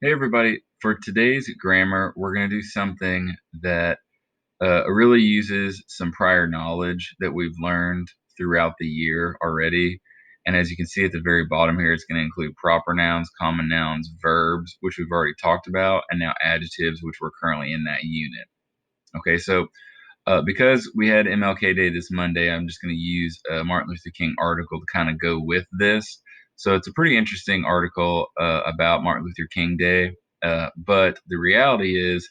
Hey everybody, for today's grammar, we're going to do something that really uses some prior knowledge that we've learned throughout the year already. And as you can see at the very bottom here, it's going to include proper nouns, common nouns, verbs, which we've already talked about, and now adjectives, which we're currently in that unit. Okay, so because we had MLK Day this Monday, I'm just going to use a Martin Luther King article to kind of go with this. So it's a pretty interesting article about Martin Luther King Day. But the reality is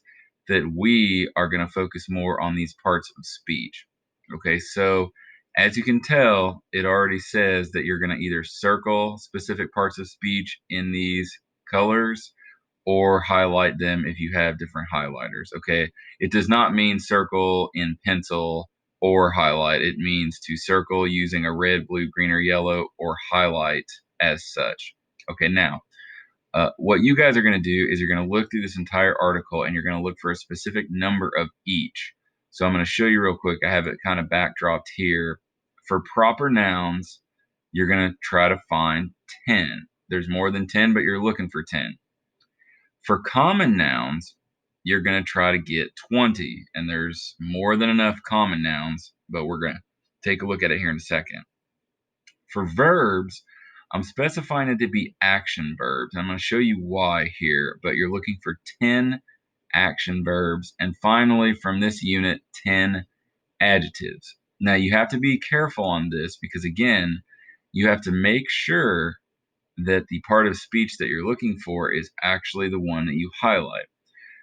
that we are going to focus more on these parts of speech. Okay, so as you can tell, it already says that you're going to either circle specific parts of speech in these colors or highlight them if you have different highlighters. Okay. It does not mean circle in pencil or highlight. It means to circle using a red, blue, green, or yellow or highlight as such. Okay. Now, what you guys are going to do is you're going to look through this entire article and you're going to look for a specific number of each. So I'm going to show you real quick. I have it kind of backdropped here. For proper nouns, you're going to try to find 10. There's more than 10, but you're looking for 10. For common nouns, you're going to try to get 20, and there's more than enough common nouns, but we're going to take a look at it here in a second. For verbs, I'm specifying it to be action verbs. I'm going to show you why here, but you're looking for 10 action verbs. And finally, from this unit, 10 adjectives. Now, you have to be careful on this because, again, you have to make sure that the part of speech that you're looking for is actually the one that you highlight.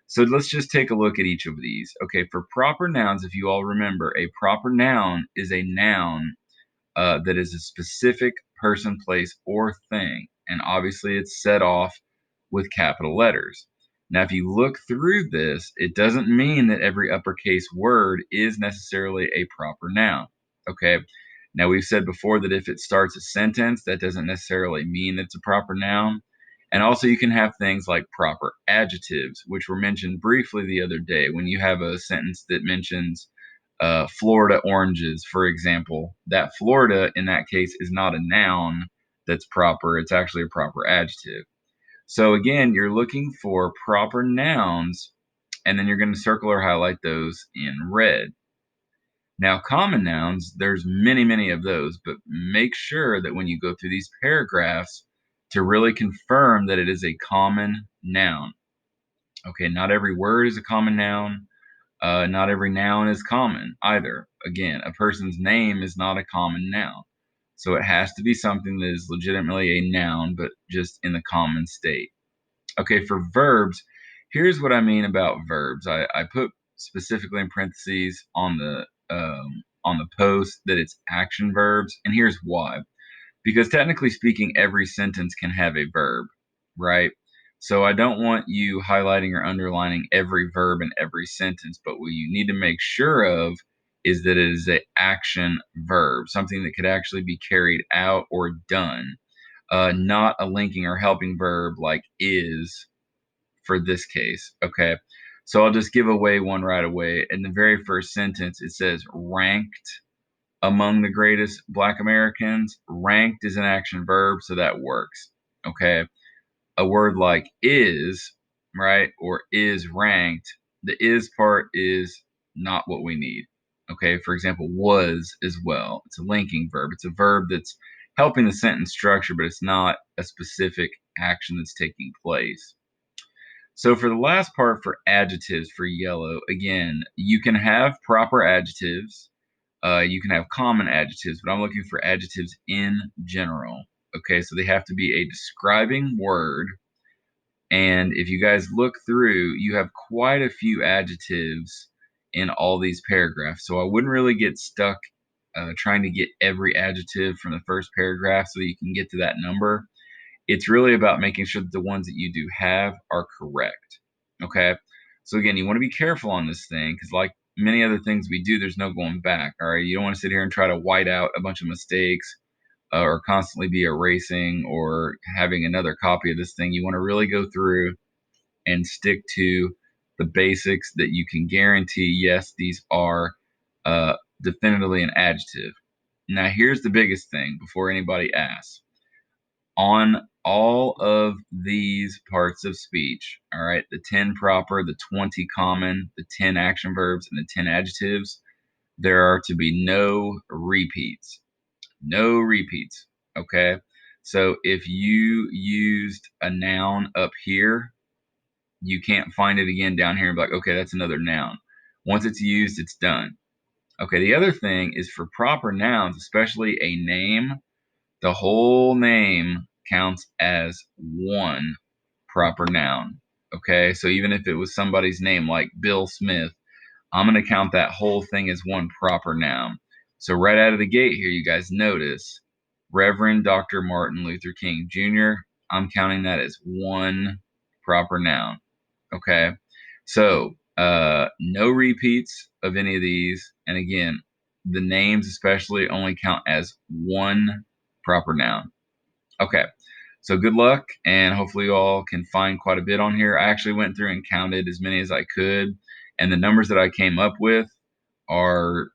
So let's just take a look at each of these. Okay, for proper nouns, if you all remember, a proper noun is a noun that is a specific person, place, or thing. And obviously it's set off with capital letters. Now, if you look through this, it doesn't mean that every uppercase word is necessarily a proper noun. Okay. Now, we've said before that if it starts a sentence, that doesn't necessarily mean it's a proper noun. And also, you can have things like proper adjectives, which were mentioned briefly the other day. When you have a sentence that mentions Florida oranges, for example, that Florida in that case is not a noun that's proper. It's actually a proper adjective. So again, you're looking for proper nouns, and then you're going to circle or highlight those in red. Now, common nouns, there's many, many of those, but make sure that when you go through these paragraphs to really confirm that it is a common noun. Okay, not every word is a common noun. Not every noun is common either. Again, a person's name is not a common noun. So it has to be something that is legitimately a noun, but just in the common state. Okay, for verbs, here's what I mean about verbs. I put specifically in parentheses on the post that it's action verbs, and here's why. Because technically speaking, every sentence can have a verb, right? So I don't want you highlighting or underlining every verb in every sentence, but what you need to make sure of is that it is an action verb, something that could actually be carried out or done, not a linking or helping verb like is for this case. Okay. So I'll just give away one right away. In the very first sentence, it says ranked among the greatest Black Americans. Ranked is an action verb, so that works. Okay. A word like is, right, or is ranked, the is part is not what we need. Okay. For example, was as well. It's a linking verb. It's a verb that's helping the sentence structure, but it's not a specific action that's taking place. So for the last part, for adjectives for yellow, again, you can have proper adjectives. You can have common adjectives, but I'm looking for adjectives in general. Okay, so they have to be a describing word. And if you guys look through, you have quite a few adjectives in all these paragraphs. So I wouldn't really get stuck trying to get every adjective from the first paragraph so you can get to that number. It's really about making sure that the ones that you do have are correct. Okay. So again, you want to be careful on this thing because, like many other things we do, there's no going back. All right. You don't want to sit here and try to white out a bunch of mistakes or constantly be erasing or having another copy of this thing. You want to really go through and stick to the basics that you can guarantee. Yes, these are definitively an adjective. Now, here's the biggest thing before anybody asks. On all of these parts of speech, all right, the 10 proper, the 20 common, the 10 action verbs, and the 10 adjectives, there are to be no repeats. No repeats. Okay. So if you used a noun up here, you can't find it again down here and be like, okay, that's another noun. Once it's used, it's done. Okay. The other thing is for proper nouns, especially a name, the whole name counts as one proper noun. Okay. So even if it was somebody's name like Bill Smith, I'm going to count that whole thing as one proper noun. So right out of the gate here, you guys notice Reverend Dr. Martin Luther King Jr. I'm counting that as one proper noun. Okay. So no repeats of any of these. And again, the names especially only count as one proper noun. Okay. So good luck, and hopefully you all can find quite a bit on here. I actually went through and counted as many as I could, and the numbers that I came up with are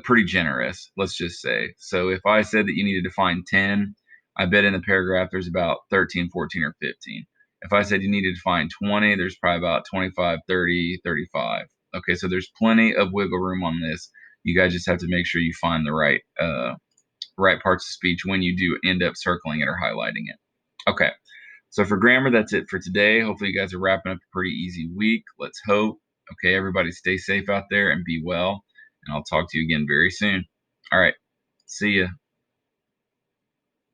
pretty generous, let's just say. So if I said that you needed to find 10, I bet in the paragraph there's about 13, 14, or 15. If I said you needed to find 20, there's probably about 25, 30, 35. Okay, so there's plenty of wiggle room on this. You guys just have to make sure you find the right parts of speech when you do end up circling it or highlighting it. Okay, so for grammar, that's it for today. Hopefully, you guys are wrapping up a pretty easy week. Let's hope. Okay, everybody stay safe out there and be well. And I'll talk to you again very soon. All right, see ya.